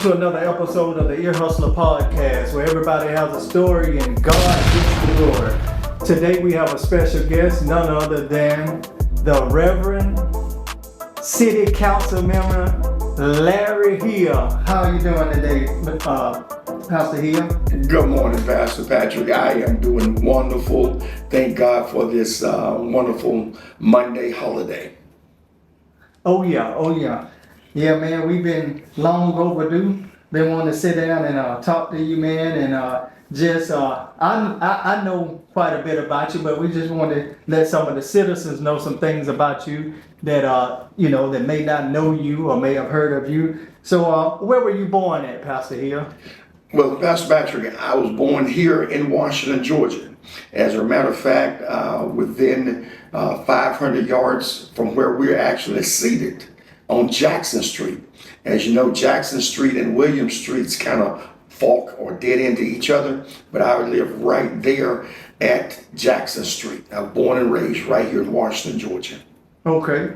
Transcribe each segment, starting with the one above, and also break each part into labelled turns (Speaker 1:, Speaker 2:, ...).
Speaker 1: to another episode of the Ear Hustler Podcast, where everybody has a story and God gets the glory. Today we have a special guest, none other than the Reverend City Council Member Larry Hill. How are you doing today, Pastor Hill?
Speaker 2: Good morning, Pastor Patrick. I am doing wonderful. Thank God for this wonderful Monday holiday.
Speaker 1: Oh yeah. Yeah, man, we've been long overdue. Been wanting to sit down and talk to you, man, and I know quite a bit about you, but we just want to let some of the citizens know some things about you that that may not know you or may have heard of you. So, where were you born at, Pastor Hill?
Speaker 2: Well, Pastor Patrick, I was born here in Washington, Georgia. As a matter of fact, within 500 yards from where we're actually seated on Jackson Street. As you know, Jackson Street and William Streets kind of fork or dead into each other, but I live right there at Jackson Street. I was born and raised right here in Washington, Georgia.
Speaker 1: Okay.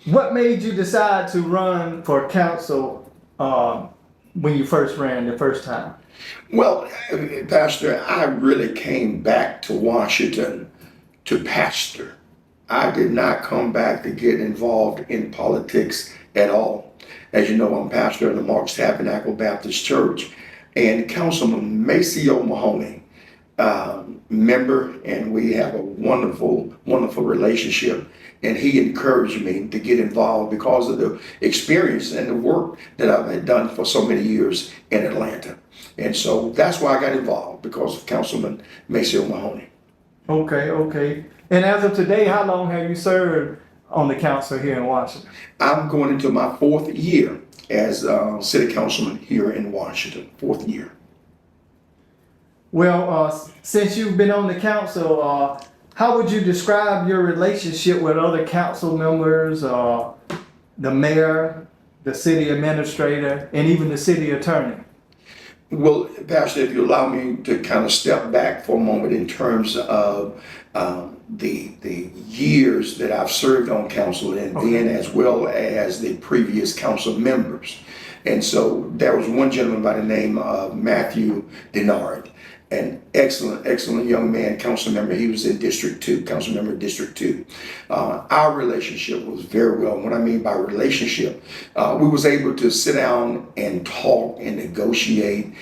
Speaker 1: What made you decide to run for council when you first ran the first time?
Speaker 2: Well, Pastor, I really came back to Washington to pastor. I did not come back to get involved in politics at all. As you know, I'm pastor of the Marks Tabernacle Baptist Church, and Councilman Maceo Mahoney, member, and we have a wonderful relationship. And he encouraged me to get involved because of the experience and the work that I've had done for so many years in Atlanta. And so that's why I got involved, because of Councilman Maceo Mahoney.
Speaker 1: Okay. And as of today, how long have you served on the council here in Washington?
Speaker 2: I'm going into my fourth year as city councilman here in Washington, fourth year.
Speaker 1: Well, since you've been on the council, how would you describe your relationship with other council members, the mayor, the city administrator, and even the city attorney?
Speaker 2: Well, Pastor, if you allow me to kind of step back for a moment in terms of the years that I've served on council, and then as well as the previous council members. And so there was one gentleman by the name of Matthew Denard, an excellent young man, council member. He was in District 2, council member District 2. Our relationship was very well. What I mean by relationship, we was able to sit down and talk and negotiate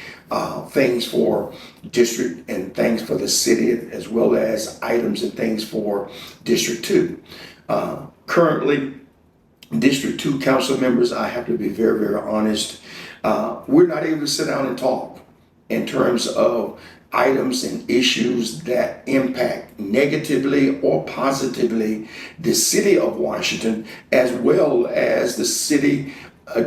Speaker 2: things for district and things for the city, as well as items and things for District 2. Currently, District 2 council members, I have to be very honest, we're not able to sit down and talk in terms of items and issues that impact negatively or positively the city of Washington, as well as the city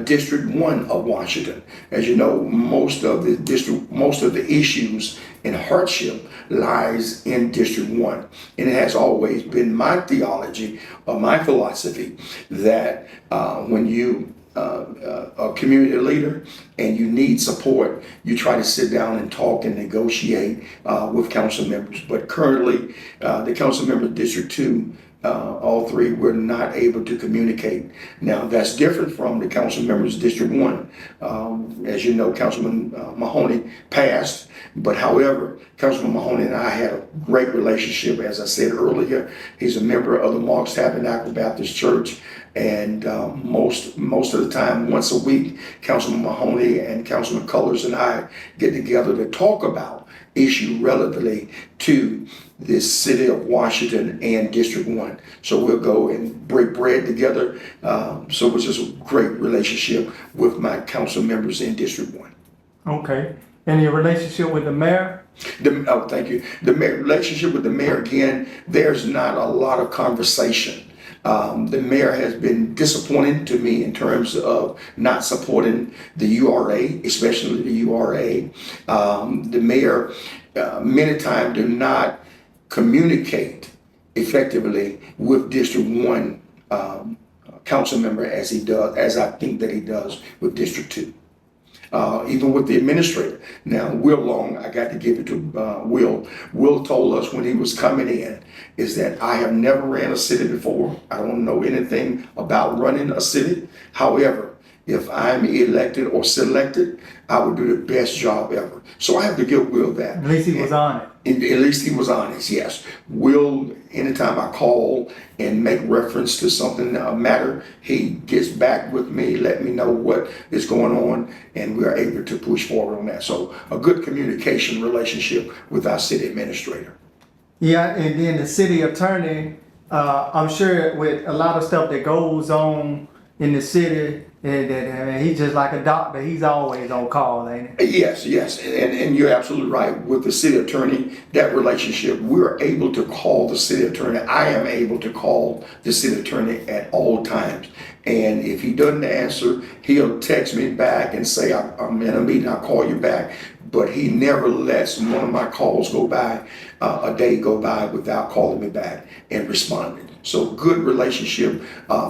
Speaker 2: District 1 of Washington. As you know, most of the issues and hardship lies in District 1. And it has always been my theology or my philosophy that when you a community leader and you need support, you try to sit down and talk and negotiate with council members. But currently, the council members of District 2, all three, were not able to communicate. Now, that's different from the council members of District 1. As you know, Councilman Mahoney passed, but however, Councilman Mahoney and I had a great relationship. As I said earlier, he's a member of the Marks Tabernacle Baptist Church, and most of the time, once a week, Councilman Mahoney and Councilman Cullors and I get together to talk about issue relatively to the city of Washington and District 1. So we'll go and break bread together. So it was just a great relationship with my council members in District 1.
Speaker 1: Okay. And your relationship with the mayor?
Speaker 2: Thank you. The relationship with the mayor, again, there's not a lot of conversation. The mayor has been disappointing to me in terms of not supporting the URA, especially the URA. The mayor many times do not communicate effectively with District 1 council member as I think that he does with District 2. Even with the administrator. Now, Will Long, I got to give it to Will. Will told us when he was coming in is that I have never ran a city before. I don't know anything about running a city. However, if I'm elected or selected, I would do the best job ever. So I have to give Will that.
Speaker 1: At least he was on it.
Speaker 2: At least he was honest, yes. Will, anytime I call and make reference to something, a matter, he gets back with me, let me know what is going on, and we're able to push forward on that. So a good communication relationship with our city administrator.
Speaker 1: Yeah, and then the city attorney, I'm sure with a lot of stuff that goes on in the city, that he's just like a doctor. He's always on call, ain't he?
Speaker 2: Yes, yes, and you're absolutely right. With the city attorney, that relationship, we're able to call the city attorney. I am able to call the city attorney at all times. And if he doesn't answer, he'll text me back and say, I'm in a meeting, I'll call you back. But he never lets one of my calls go by, a day go by without calling me back and responding. So good relationship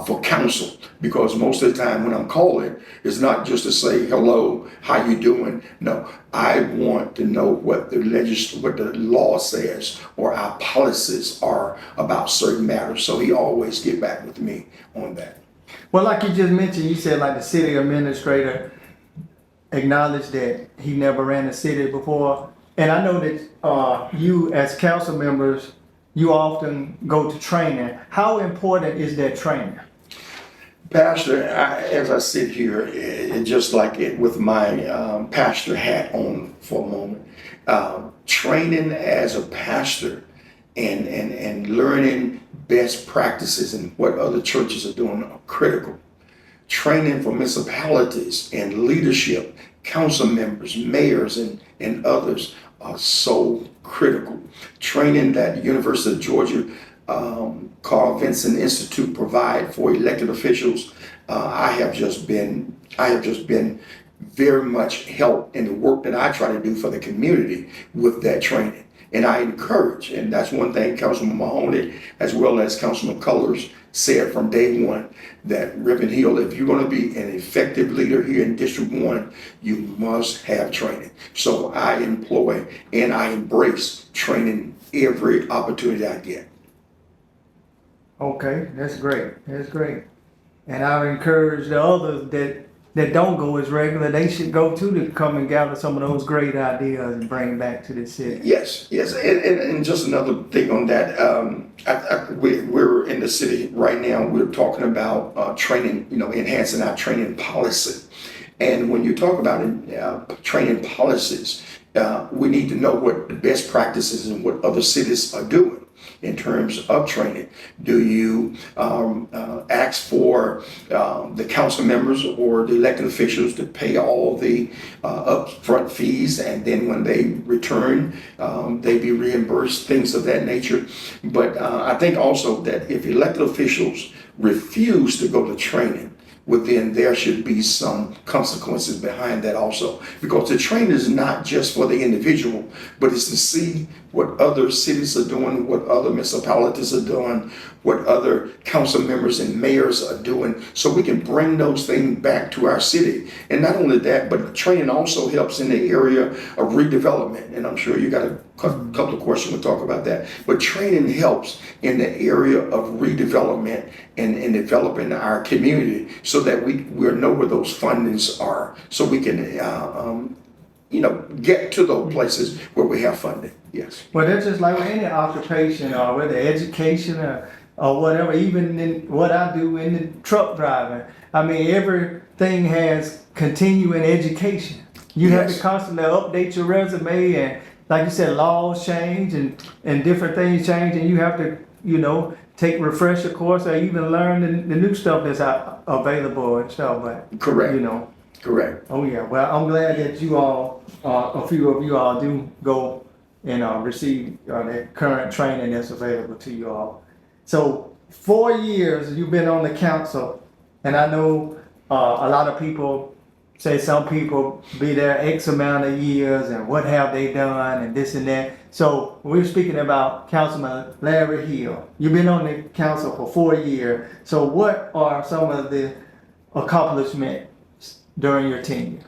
Speaker 2: for council, because most of the time when I'm calling, it's not just to say, hello, how you doing? No, I want to know what the law says or our policies are about certain matters. So he always get back with me on that.
Speaker 1: Well, like you just mentioned, you said like the city administrator acknowledged that he never ran the city before. And I know that you as council members, you often go to training. How important is that training?
Speaker 2: Pastor, as I sit here, and just like it with my pastor hat on for a moment, training as a pastor and learning best practices and what other churches are doing are critical. Training for municipalities and leadership, council members, mayors, and others are so critical. Training that University of Georgia Carl Vinson Institute provide for elected officials, I have just been very much helped in the work that I try to do for the community with that training. And I encourage, and that's one thing Councilman Mahoney as well as Councilman Cullors said from day one, that Reverend Hill, if you're going to be an effective leader here in District 1, you must have training. So I employ and I embrace training every opportunity I get.
Speaker 1: Okay, that's great. That's great. And I would encourage the others that don't go as regular, they should go too, to come and gather some of those great ideas and bring them back to the city.
Speaker 2: Yes, yes. And just another thing on that, we're in the city right now, we're talking about training, enhancing our training policy. And when you talk about training policies, we need to know what the best practices and what other cities are doing in terms of training. Do you ask for the council members or the elected officials to pay all the upfront fees, and then when they return, they be reimbursed, things of that nature? But I think also that if elected officials refuse to go to training, well, then there should be some consequences behind that also. Because the training is not just for the individual, but it's to see what other cities are doing, what other municipalities are doing, what other council members and mayors are doing, so we can bring those things back to our city. And not only that, but training also helps in the area of redevelopment. And I'm sure you got a couple of questions to talk about that. But training helps in the area of redevelopment and developing our community, so that we know where those fundings are, so we can get to those places where we have funding. Yes.
Speaker 1: Well, that's just like with any occupation, or whether education or whatever, even in what I do in the truck driving. I mean, everything has continuing education. You have to constantly update your resume, and like you said, laws change and different things change, and you have to, take refresher course or even learn the new stuff that's available and stuff. But
Speaker 2: correct. Correct.
Speaker 1: Oh yeah. Well, I'm glad that you all, a few of you all, do go and receive that current training that's available to you all. So 4 years you've been on the council, and I know a lot of people say some people be there X amount of years and what have they done and this and that. So we're speaking about Councilman Larry Hill. You've been on the council for 4 years. So what are some of the accomplishments during your tenure?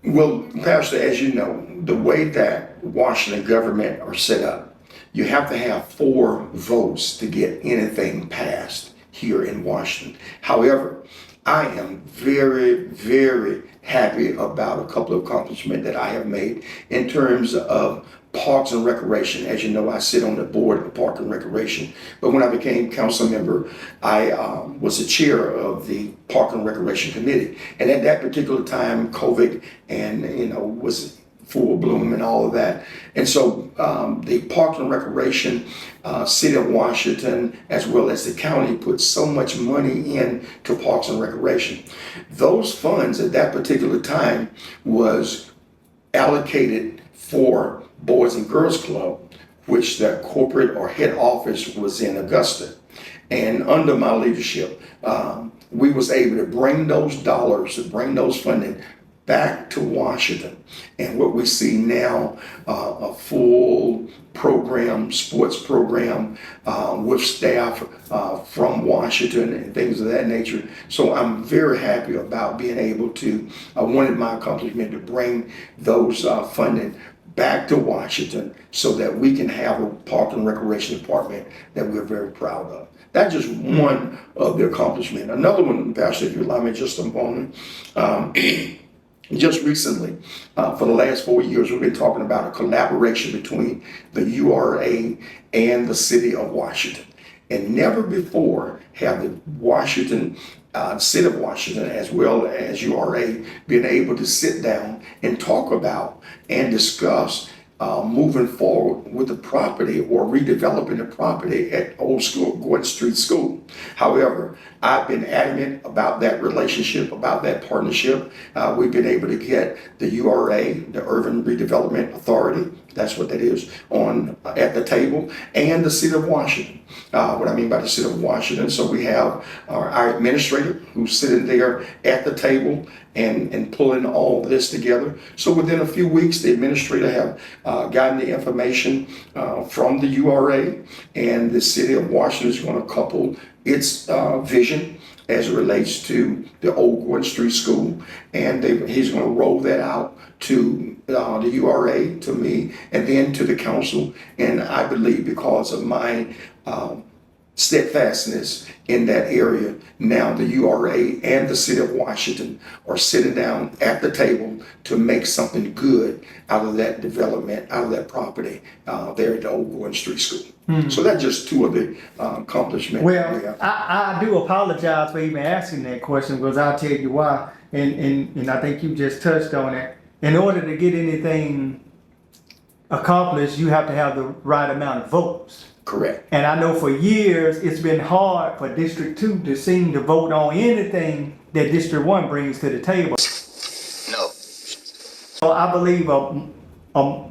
Speaker 2: Well, Pastor, as you know, the way that Washington government are set up, you have to have 4 votes to get anything passed here in Washington. However, I am very, very happy about a couple of accomplishments that I have made in terms of Parks and Recreation. As you know, I sit on the board of Park and Recreation. But when I became council member, I was the chair of the Park and Recreation Committee. And at that particular time, COVID and was full bloom and all of that. And so the Parks and Recreation, City of Washington, as well as the county, put so much money into Parks and Recreation. Those funds at that particular time was allocated for Boys and Girls Club, which the corporate or head office was in Augusta. And under my leadership, we was able to bring those dollars, to bring those funding back to Washington. And what we see now, a full program, sports program with staff from Washington and things of that nature. So I'm very happy about being able to, I wanted my accomplishment to bring those funding back to Washington so that we can have a Park and Recreation Department that we're very proud of. That's just one of the accomplishments. Another one, Pastor, if you allow me just a moment. Just recently, for the last 4 years, we've been talking about a collaboration between the URA and the City of Washington. And never before have the City of Washington, as well as URA, been able to sit down and talk about and discuss moving forward with the property or redeveloping the property at Old School, Gordon Street School. However, I've been adamant about that relationship, about that partnership. We've been able to get the URA, the Urban Redevelopment Authority, that's what that is, on at the table, and the City of Washington. What I mean by the City of Washington, so we have our administrator who's sitting there at the table and pulling all this together. So within a few weeks, the administrator have gotten the information from the URA, and the City of Washington is going to couple its vision as it relates to the Old Gordon Street School, and he's going to roll that out to the URA, to me, and then to the council. And I believe because of my steadfastness in that area, now the URA and the City of Washington are sitting down at the table to make something good out of that development, out of that property there at the Old Gordon Street School. Mm-hmm. So that's just two of the accomplishments.
Speaker 1: Well, I do apologize for even asking that question, because I'll tell you why, and I think you just touched on it. In order to get anything accomplished, you have to have the right amount of votes.
Speaker 2: Correct.
Speaker 1: And I know for years it's been hard for District 2 to seem to vote on anything that District 1 brings to the table.
Speaker 2: No.
Speaker 1: So I believe a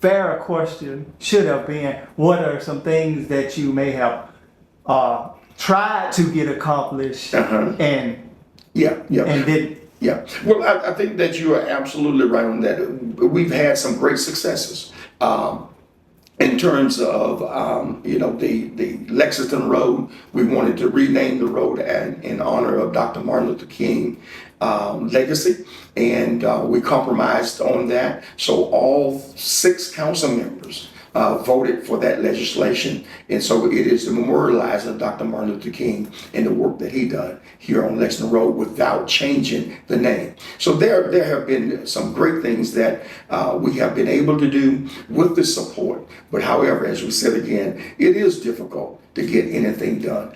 Speaker 1: fairer question should have been, what are some things that you may have tried to get accomplished and didn't?
Speaker 2: Yeah. Well, I think that you are absolutely right on that. We've had some great successes. In terms of, the Lexington Road, we wanted to rename the road in honor of Dr. Martin Luther King legacy, and we compromised on that. So all 6 council members voted for that legislation, and so it is the memorializing of Dr. Martin Luther King and the work that he done here on Lexington Road without changing the name. So there have been some great things that we have been able to do with the support. But however, as we said again, it is difficult to get anything done.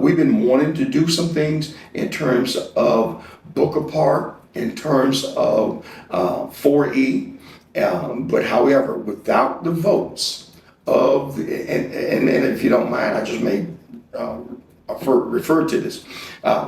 Speaker 2: We've been wanting to do some things in terms of Booker Park, in terms of 4E. But however, without the votes of and if you don't mind, I just may refer to this.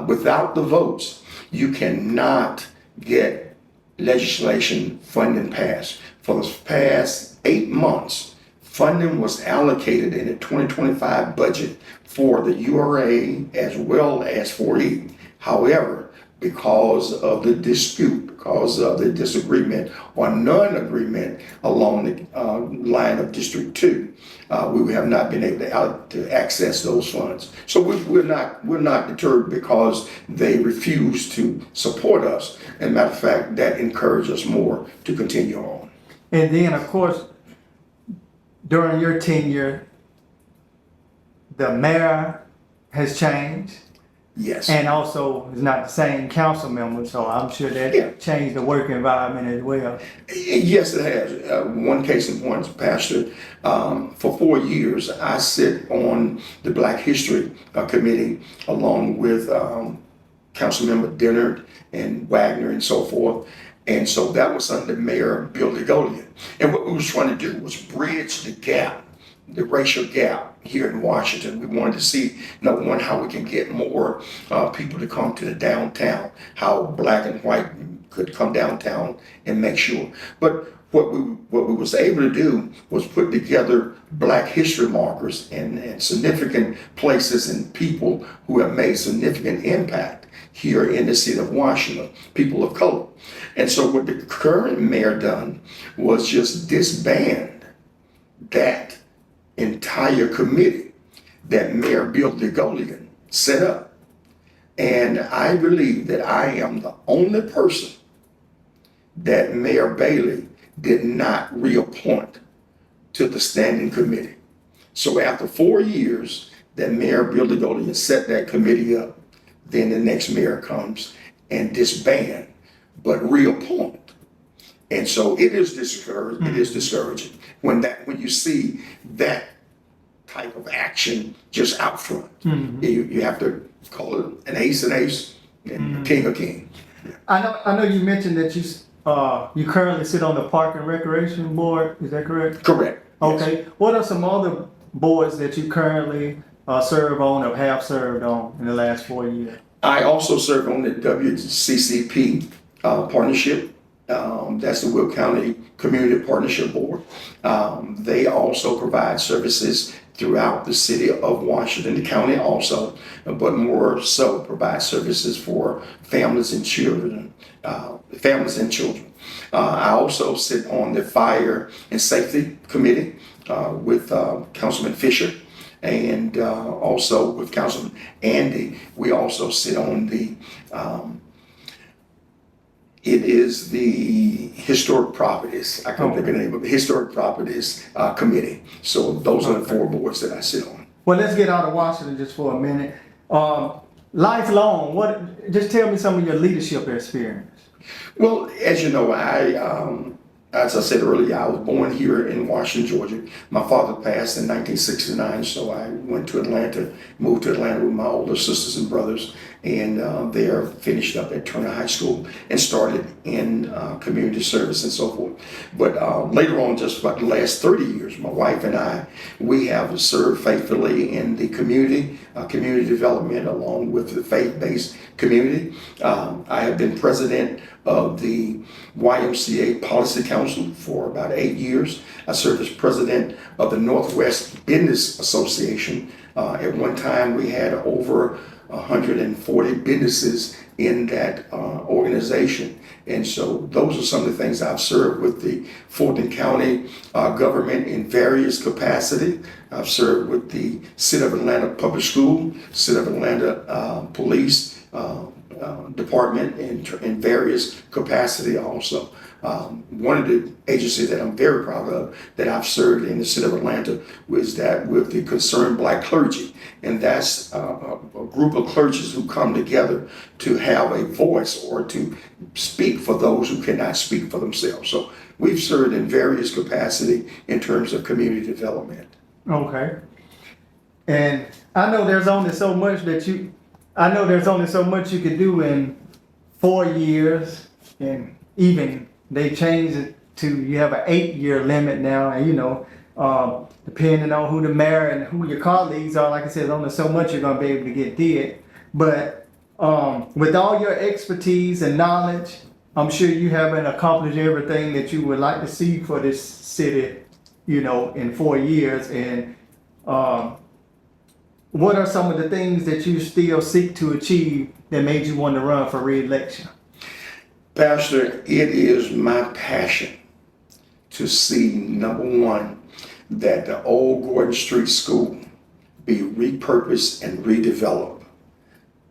Speaker 2: Without the votes, you cannot get legislation funding passed. For the past 8 months, funding was allocated in the 2025 budget for the URA as well as 4E. However, because of the dispute, because of the disagreement or non-agreement along the line of District 2, we have not been able to access those funds. So we're not deterred because they refuse to support us. As a matter of fact, that encourages us more to continue on.
Speaker 1: And then, of course, during your tenure, the mayor has changed.
Speaker 2: Yes.
Speaker 1: And also, it's not the same council member, so I'm sure that
Speaker 2: Yeah.
Speaker 1: changed the work environment as well.
Speaker 2: Yes, it has. One case in point, Pastor, for 4 years, I sit on the Black History Committee along with Councilmember Dennard and Wagner and so forth. And so that was under Mayor Bill DeGolian. And what we was trying to do was bridge the gap, the racial gap here in Washington. We wanted to see, number one, how we can get more people to come to the downtown, how black and white could come downtown and make sure. But what we was able to do was put together Black history markers and significant places and people who have made significant impact here in the city of Washington, people of color. And so what the current mayor done was just disband that entire committee that Mayor Bill DeGolian set up. And I believe that I am the only person that Mayor Bailey did not reappoint to the standing committee. So after 4 years that Mayor Bill DeGolian set that committee up, then the next mayor comes and disband, but reappoint. And so it is discouraging. It is discouraging when you see that type of action just out front. You have to call it an ace and a king a king.
Speaker 1: I know you mentioned that you currently sit on the Park and Recreation Board. Is that correct?
Speaker 2: Correct.
Speaker 1: Okay.
Speaker 2: Yes.
Speaker 1: What are some other boards that you currently serve on or have served on in the last 4 years?
Speaker 2: I also serve on the WCCP partnership. That's the Will County Community Partnership Board. They also provide services throughout the city of Washington, the county also, but more so provide services for families and children. I also sit on the Fire and Safety Committee with Councilman Fisher. And also with Councilman Andy, we also sit on it is the Historic Properties. I can't think of the name of the Historic Properties Committee. So those are the 4 boards that I sit on.
Speaker 1: Well, let's get out of Washington just for a minute. Lifelong, just tell me some of your leadership experience.
Speaker 2: Well, as you know, as I said earlier, I was born here in Washington, Georgia. My father passed in 1969, so I went to Atlanta, moved to Atlanta with my older sisters and brothers, and there finished up at Turner High School and started in community service and so forth. But later on, just about the last 30 years, my wife and I, we have served faithfully in the community development along with the faith-based community. I have been president of the YMCA Policy Council for about 8 years. I served as president of the Northwest Business Association. At one time, we had over 140 businesses in that organization. And so those are some of the things I've served with the Fulton County government in various capacity. I've served with the City of Atlanta Public School, City of Atlanta Police Department in various capacity also. One of the agencies that I'm very proud of that I've served in the city of Atlanta was that with the Concerned Black Clergy. And that's a group of clergies who come together to have a voice or to speak for those who cannot speak for themselves. So we've served in various capacity in terms of community development.
Speaker 1: Okay. And I know there's only so much you can do in 4 years, and even they changed it to you have an 8-year limit now, and depending on who the mayor and who your colleagues are, like I said, there's only so much you're gonna be able to get did. But with all your expertise and knowledge, I'm sure you haven't accomplished everything that you would like to see for this city, in 4 years. And what are some of the things that you still seek to achieve that made you want to run for re-election?
Speaker 2: Pastor, it is my passion to see, number one, that the old Gordon Street School be repurposed and redeveloped.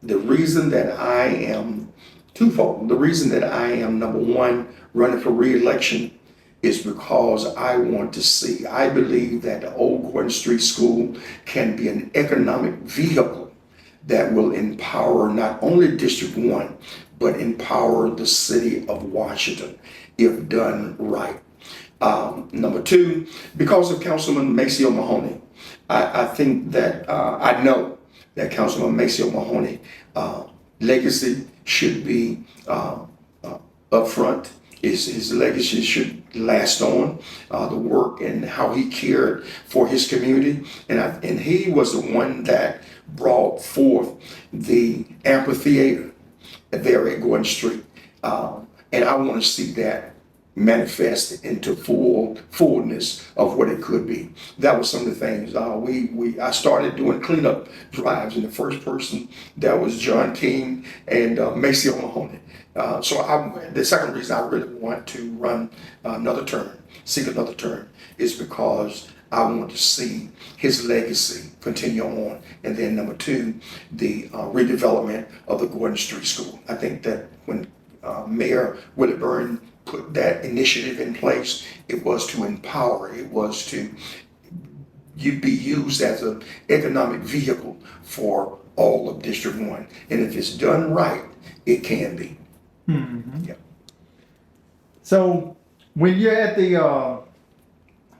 Speaker 2: The reason that I am twofold. The reason that I am, number one, running for re-election is because I believe that the old Gordon Street School can be an economic vehicle that will empower not only District 1, but empower the city of Washington if done right. Number two, because of Councilman Maceo Mahoney, I think that I know that Councilman Maceo Mahoney legacy should be up front. His legacy should last on. The work and how he cared for his community, and he was the one that brought forth the amphitheater there at Gordon Street, and I want to see that manifest into fullness of what it could be. That was some of the things I started doing cleanup drives, and the first person that was John King and Maceo Mahoney. The second reason I really want to run seek another term, is because I want to see his legacy continue on. And then number two, the redevelopment of the Gordon Street School. I think that when Mayor Willie Byrne put that initiative in place, it was to empower, it was to be used as an economic vehicle for all of District 1. And if it's done right, it can be.
Speaker 1: Mm-hmm.
Speaker 2: Yeah.
Speaker 1: So when you're at the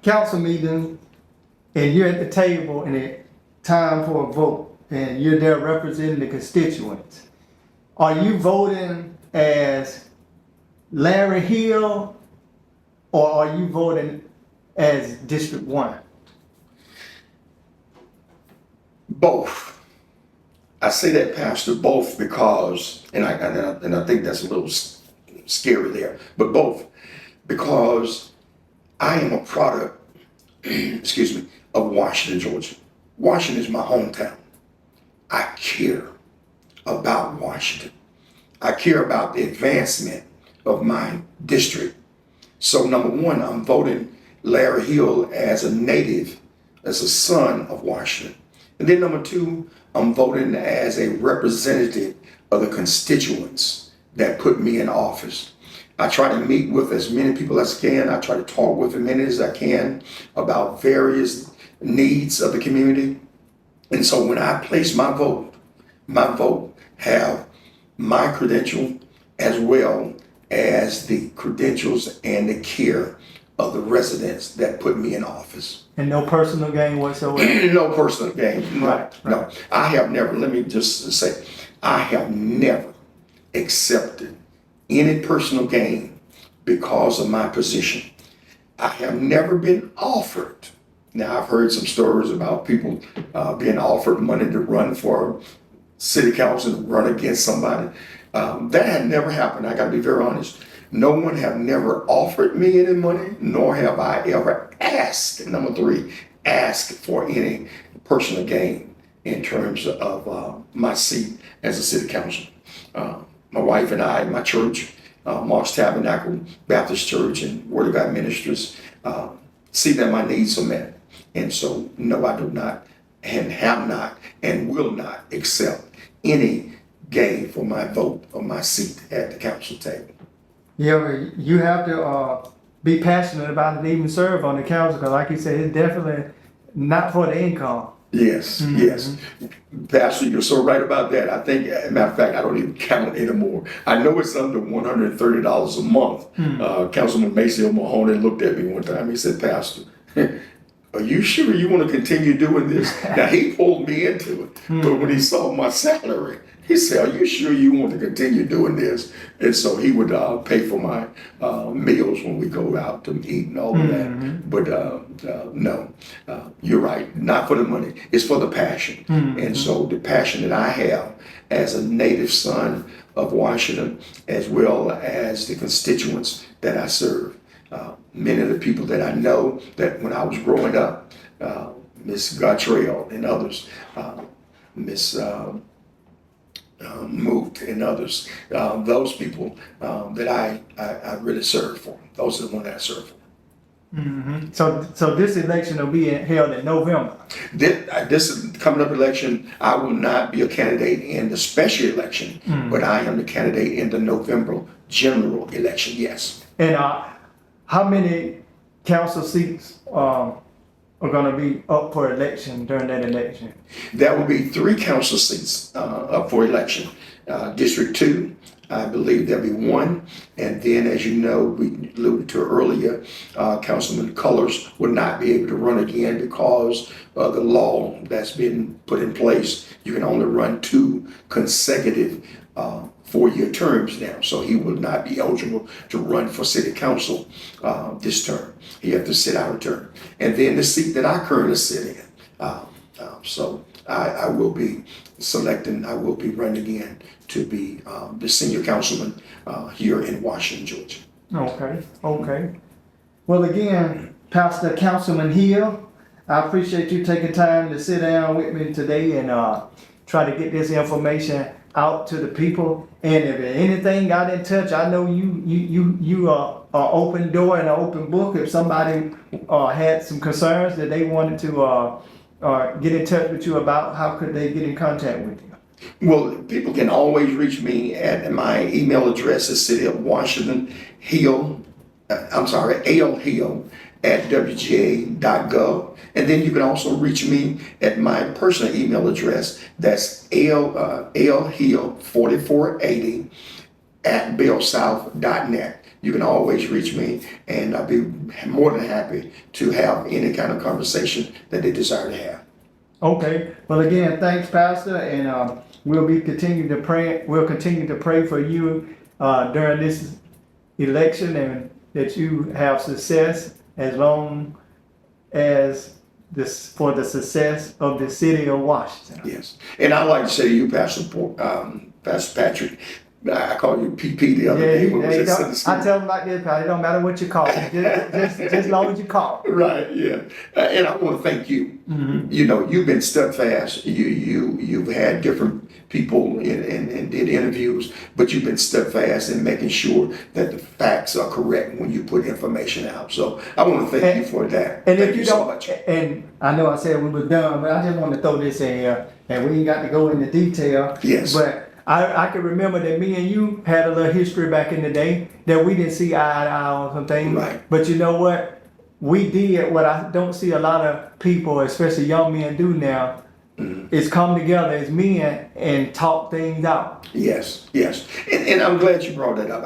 Speaker 1: council meeting and you're at the table and it's time for a vote and you're there representing the constituents, are you voting as Larry Hill or are you voting as District 1?
Speaker 2: Both. I say that, Pastor, both because, and I think that's a little scary there, but both, because I am a product, excuse me, of Washington, Georgia. Washington is my hometown. I care about Washington. I care about the advancement of my district. So number one, I'm voting Larry Hill as a native, as a son of Washington. And then number two, I'm voting as a representative of the constituents that put me in office. I try to meet with as many people as I can. I try to talk with as many as I can about various needs of the community. And so when I place my vote have my credential as well as the credentials and the care of the residents that put me in office.
Speaker 1: And no personal gain whatsoever?
Speaker 2: No personal gain. No,
Speaker 1: right.
Speaker 2: No. I have never, let me just say, I have never accepted any personal gain because of my position. I have never been offered. Now, I've heard some stories about people being offered money to run for city council, to run against somebody. That had never happened. I got to be very honest. No one have never offered me any money, nor have I ever asked, number three, asked for any personal gain in terms of my seat as a city council. My wife and I, my church, Mark's Tabernacle Baptist Church and Word of God Ministries, see that my needs are met. And so, no, I do not and have not and will not accept any gain for my vote or my seat at the council table.
Speaker 1: Yeah, you have to be passionate about it, even serve on the council, because like you said, it's definitely not for the income.
Speaker 2: Yes, mm-hmm. Yes. Pastor, you're so right about that. I think, as a matter of fact, I don't even count anymore. I know it's under $130 a month. Mm-hmm. Councilman Maceo Mahoney looked at me one time. He said, Pastor, are you sure you want to continue doing this? Now, he pulled me into it. Mm-hmm. But when he saw my salary, he said, are you sure you want to continue doing this? And so he would pay for my meals when we go out to eat and all of that. But no, you're right. Not for the money. It's for the passion. Mm-hmm. And so the passion that I have as a native son of Washington, as well as the constituents that I serve. Many of the people that I know that when I was growing up, Miss Gartrell and others, Miss Moot and others, those people that I really serve for. Those are the ones that I serve for.
Speaker 1: Mm-hmm. So this election will be held in November.
Speaker 2: This coming up election, I will not be a candidate in the special election, but I am the candidate in the November general election, yes.
Speaker 1: And how many council seats are going to be up for election during that election?
Speaker 2: There will be 3 council seats up for election. District 2, I believe there'll be 1. And then, as you know, we alluded to earlier, Councilman Colors will not be able to run again because of the law that's been put in place. You can only run 2 consecutive 4-year terms now. So he will not be eligible to run for city council this term. He has to sit out a term. And then the seat that I currently sit in. So I will be selecting, I will be running again to be the senior councilman here in Washington, Georgia.
Speaker 1: Okay. Well, again, Pastor Councilman Hill, I appreciate you taking time to sit down with me today and try to get this information out to the people. And if anything got in touch, I know you are an open door and an open book. If somebody had some concerns that they wanted to get in touch with you about, how could they get in contact with you?
Speaker 2: Well, people can always reach me at my email address is City of Washington Hill, ALHill at WGA.gov. And then you can also reach me at my personal email address. That's ALHill4480 at bellsouth.net. You can always reach me, and I'll be more than happy to have any kind of conversation that they desire to have.
Speaker 1: Okay. Well, again, thanks, Pastor, and we'll continue to pray. We'll continue to pray for you during this election, and that you have success as long as for the success of the city of Washington.
Speaker 2: Yes, and I'd like to say to you, Pastor Patrick. I call you PP the other day.
Speaker 1: I tell them like this, it don't matter what you call it, just as long as you call it.
Speaker 2: Right, yeah. And I want to thank you. Mm-hmm. You know, you've been steadfast. You've had different people and did interviews, but you've been steadfast in making sure that the facts are correct when you put information out. So I want to thank you for that.
Speaker 1: And
Speaker 2: thank
Speaker 1: if you
Speaker 2: so
Speaker 1: don't,
Speaker 2: much.
Speaker 1: And I know I said we were done, but I just want to throw this in here, and we ain't got to go into detail.
Speaker 2: Yes.
Speaker 1: But I can remember that me and you had a little history back in the day that we didn't see eye to eye on some things.
Speaker 2: Right.
Speaker 1: But you know what? We did what I don't see a lot of people, especially young men, do now. Mm-hmm. Is come together as men and talk things out.
Speaker 2: Yes. And I'm glad you brought that up.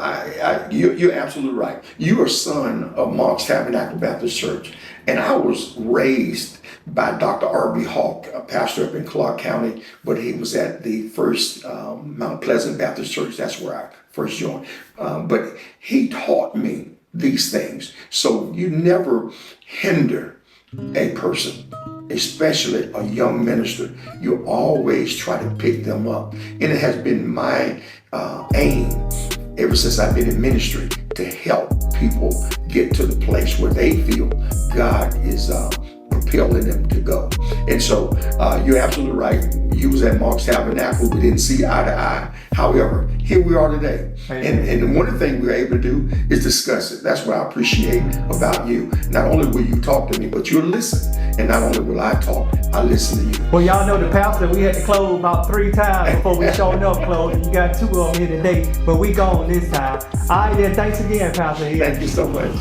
Speaker 2: You're absolutely right. You are son of Mark's Tabernacle Baptist Church. And I was raised by Dr. R.B. Hawk, a pastor up in Clark County, but he was at the first Mount Pleasant Baptist Church. That's where I first joined. But he taught me these things. So you never hinder a person, especially a young minister. You always try to pick them up. And it has been my aim ever since I've been in ministry to help people get to the place where they feel God is propelling them to go. And so you're absolutely right. You was at Mark's Tabernacle. We didn't see eye to eye. However, here we are today. And one of the things we're able to do is discuss it. That's what I appreciate about you. Not only will you talk to me, but you'll listen. And not only will I talk, I listen to you.
Speaker 1: Well, y'all know the pastor, we had to close about 3 times before we showed up closed. You got 2 of them here today, but we gone this time. All right, then, thanks again, Pastor.
Speaker 2: Thank you so much.